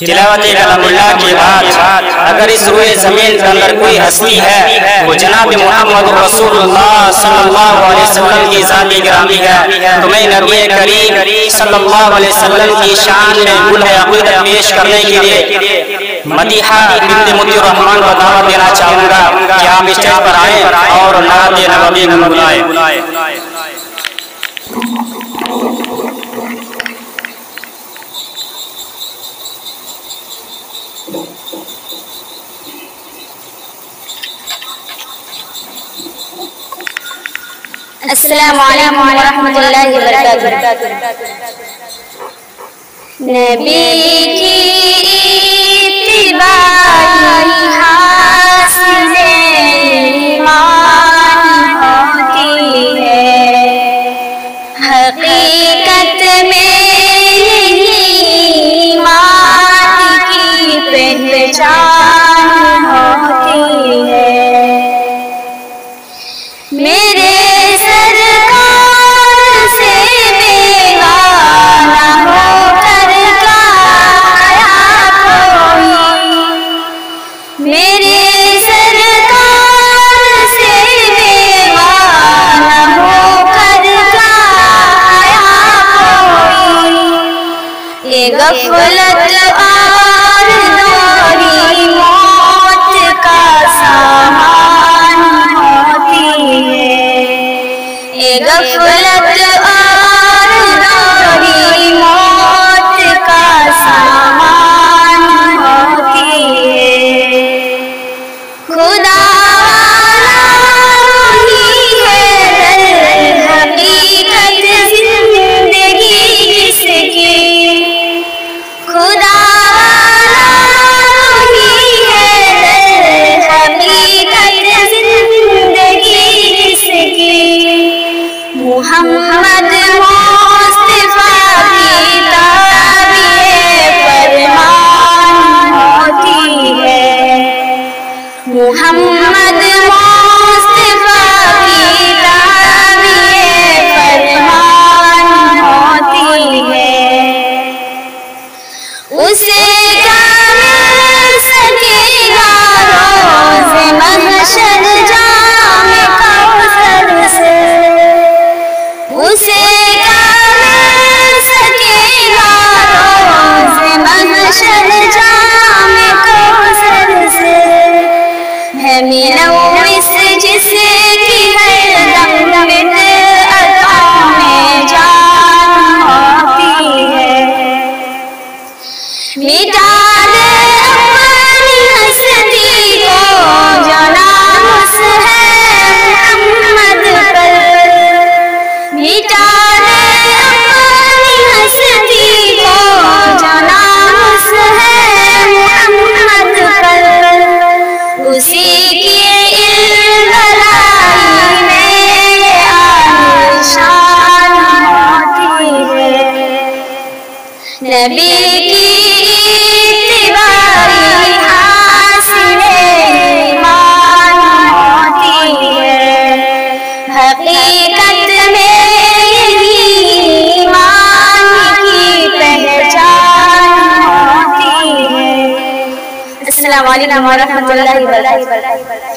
तिलावत कलामुल्लाह के बाद अगर इस रूए ज़मीन के अंदर कोई हस्ती है वो जनाब मोहम्मद रसूलुल्लाह सल्लल्लाहु अलैहि वसल्लम की ज़ात गिरामी है, तो मैं नबी करीम सल्लल्लाहु अलैहि वसल्लम की शान में गुल्हे अक़ीदत पेश करने के लिए मदीहा बिन्त मुतीउर रहमान को दावत देना चाहूँगा कि आप स्टेज पर आए और नात नबवी गुनगुनाएं। अस्सलामु अलैकुम व रहमतुल्लाहि व बरकातुहू। नबी की इत्तिबाई हासिले ईमान होती है, हकीकत में ईमान की पहचान होती है। मेरे गफलत और दोहरी मौत का सामान होती है, ये गफलत और दोहरी मौत का सामान होती है। खुदा मोहम्मद मुस्तफा की ताबीए फरमान होती है, मोहम्मद मुस्तफा की ताबीए फरमान होती है। उसे क्या मिल सकेगा रोज़े महशर जामे कौसर से, उसे क्या मिल सकेगा रोज़े महशर जामे कौसर से। है मुनव्विस जिसकी हरदम बिदअतों में जान होती है, मिटा दे अपनी हस्ती को जो नामुस है मुहम्मद पर, मिटा दे अपनी हस्ती को जो नामुस है मुहम्मद पर। उसी की इल्म में आलिशान होती है, नबी की इत्तिबाई हासिले ईमान होती है, हकीकत में ईमान की पहचान होती है। अस्सलामु अलैकुम व रहमतुल्लाहि व बरकातुहू।